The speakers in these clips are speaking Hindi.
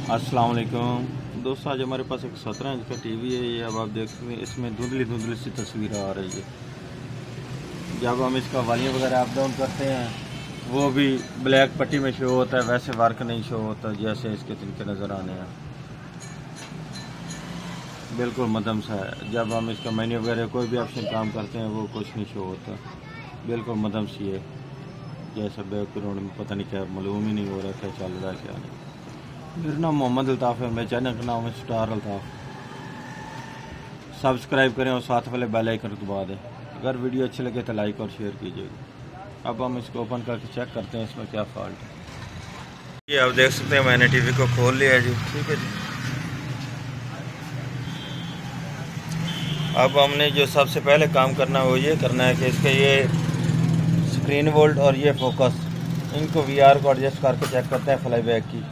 अस्सलाम वालेकुम दोस्तों, आज हमारे पास एक 17 इंच का टीवी है। ये अब आप देख सकते हैं, इसमें धुंधली सी तस्वीर आ रही है। जब हम इसका वॉल्यूम वगैरह अप डाउन करते हैं वो भी ब्लैक पट्टी में शो होता है, वैसे वर्क नहीं शो होता जैसे इसके तिनके नज़र आने हैं। बिल्कुल मध्यम सा है। जब हम इसका मेन्यू वगैरह कोई भी ऑप्शन काम करते हैं वो कुछ नहीं शो होता, बिल्कुल मध्यम सी है। जैसा बैकग्राउंड में पता नहीं क्या मालूम ही नहीं हो रहा क्या चल रहा है क्या नहीं। मेरा नाम मोहम्मद अल्ताफ़ है, मेरे चैनल का नाम है स्टार अल्ताफ़। सब्सक्राइब करें और साथ वाले बेल आइकन दबा दें। अगर वीडियो अच्छी लगे तो लाइक और शेयर कीजिएगा। अब हम इसको ओपन करके चेक करते हैं इसमें क्या फॉल्ट है। ये आप देख सकते हैं मैंने टीवी को खोल लिया है जी, ठीक है जी। अब हमने जो सबसे पहले काम करना है वो ये करना है कि इसका ये स्क्रीन वोल्ट और ये फोकस, इनको वीआर को एडजस्ट करके चेक करते हैं फ्लाई बैक की,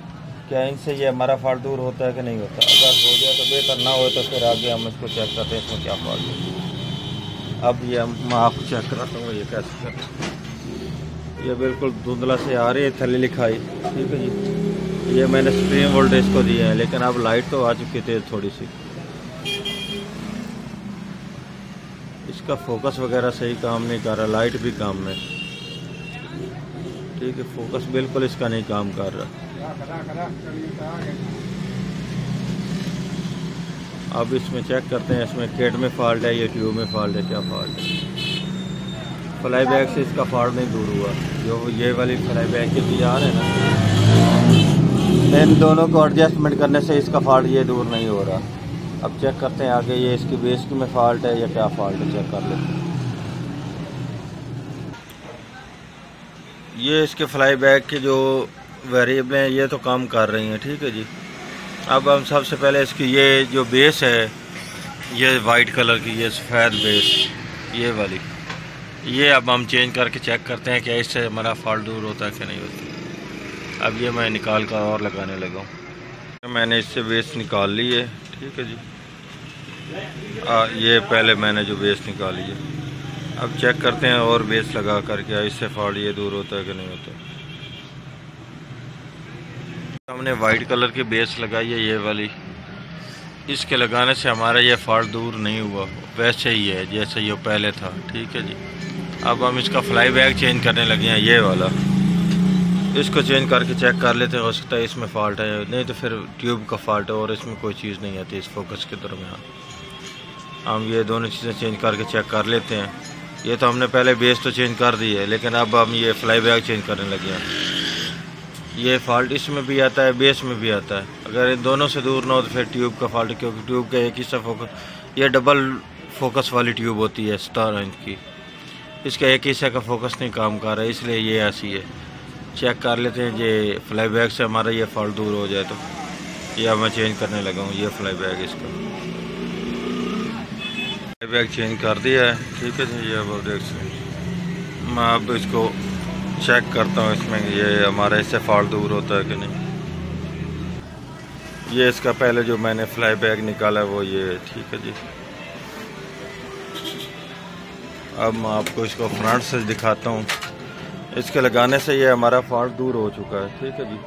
क्या इनसे ये हमारा फॉल्ट दूर होता है कि नहीं होता। अगर हो गया तो बेहतर, ना हो तो फिर आगे हम इसको चेक करते हैं इसमें क्या फॉल्ट है। अब ये मैं आपको चेक कराता हूँ ये कैसे करते। ये बिल्कुल धुंधला से आ रही है थल्ले लिखाई, ठीक है जी। ये मैंने स्क्रीन वोल्टेज को दिया है, लेकिन अब लाइट तो आ चुकी थी थोड़ी सी। इसका फोकस वगैरह सही काम नहीं कर रहा, लाइट भी काम में, ठीक है। फोकस बिल्कुल इसका नहीं काम कर रहा। अब इसमें चेक करते हैं इसमें केट में फॉल्ट है या ट्यूब में फॉल्ट है, क्या फॉल्ट है। फ्लाई बैक से इसका फॉल्ट नहीं दूर हुआ, जो ये वाली फ्लाई बैक के बाजार है ना, इन दोनों को एडजस्टमेंट करने से इसका फॉल्ट ये दूर नहीं हो रहा। अब चेक करते हैं आगे ये इसकी बेस की में फॉल्ट है या क्या फॉल्ट है, चेक कर लेते हैं। ये इसके फ्लाई बैक के जो वेरिएबल हैं ये तो काम कर रही हैं, ठीक है जी। अब हम सबसे पहले इसकी ये जो बेस है, ये वाइट कलर की, ये सफ़ेद बेस, ये वाली, ये अब हम चेंज करके चेक करते हैं कि इससे हमारा फॉल्ट दूर होता है कि नहीं होता। अब ये मैं निकाल कर और लगाने लगा हूँ। मैंने इससे बेस निकाल ली है, ठीक है जी। ये पहले मैंने जो बेस निकाली है, अब चेक करते हैं और बेस लगा करके इससे फॉल्ट ये दूर होता है कि नहीं होता। हमने वाइट कलर की बेस लगाई है ये वाली, इसके लगाने से हमारा ये फॉल्ट दूर नहीं हुआ, वैसे ही है जैसे ये पहले था, ठीक है जी। अब हम इसका फ्लाई बैक चेंज करने लगे हैं, ये वाला। इसको चेंज करके चेक कर लेते हैं, हो सकता है इसमें फॉल्ट है, नहीं तो फिर ट्यूब का फॉल्ट है और इसमें कोई चीज़ नहीं आती इस फोकस के दरमियान। हम ये दोनों चीज़ें चेंज करके चेक कर लेते हैं। ये तो हमने पहले बेस तो चेंज कर दी है, लेकिन अब हम ये फ्लाई बैक चेंज करने लगे हैं। ये फॉल्ट इसमें भी आता है, बेस में भी आता है। अगर इन दोनों से दूर ना हो तो फिर ट्यूब का फॉल्ट, क्योंकि ट्यूब का एक हिस्सा फोकस, ये डबल फोकस वाली ट्यूब होती है 17 इंच की, इसका एक हिस्सा का फोकस नहीं काम कर रहा है, इसलिए ये ऐसी है। चेक कर लेते हैं ये फ्लाई बैक से हमारा ये फॉल्ट दूर हो जाए तो। ये अब मैं चेंज करने लगा हूँ ये फ्लाई बैक, इसका फ्लाई बैक चेंज कर दिया है, ठीक है जी। ये अब देख सकते, मैं अब इसको चेक करता हूँ इसमें ये हमारा इससे फॉल्ट दूर होता है कि नहीं। ये इसका पहले जो मैंने फ्लाई बैक निकाला है वो ये, ठीक है जी। अब मैं आपको इसको फ्रंट से दिखाता हूँ। इसके लगाने से ये हमारा फॉल्ट दूर हो चुका है, ठीक है जी।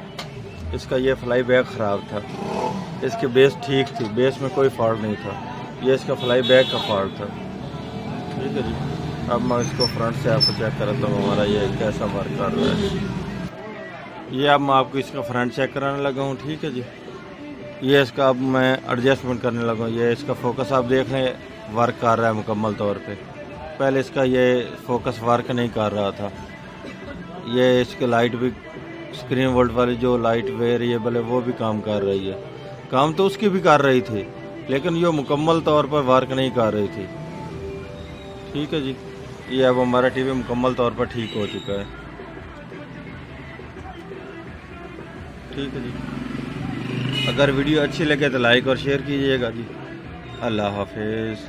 इसका ये फ्लाई बैक ख़राब था, इसकी बेस ठीक थी, बेस में कोई फॉल्ट नहीं था, ये इसका फ्लाई बैक का फॉल्ट था, ठीक है जी। अब मैं इसको फ्रंट से आपको चेक कराता हूँ हमारा ये कैसा वर्क कर रहा है। ये अब मैं आपको इसका फ्रंट चेक कराने लगा हूँ, ठीक है जी। ये इसका अब मैं एडजस्टमेंट करने लगा हूँ। ये इसका फोकस आप देख लें वर्क कर रहा है मुकम्मल तौर पे। पहले इसका ये फोकस वर्क नहीं कर रहा था। ये इसकी लाइट भी, स्क्रीन वोल्ट वाली जो लाइट वेरिएबल है वो भी काम कर रही है। काम तो उसकी भी कर रही थी, लेकिन ये मुकम्मल तौर पर वर्क नहीं कर रही थी, ठीक है जी। ये अब हमारा टीवी मुकम्मल तौर पर ठीक हो चुका है, ठीक है जी। अगर वीडियो अच्छी लगे तो लाइक और शेयर कीजिएगा जी। अल्लाह हाफिज़।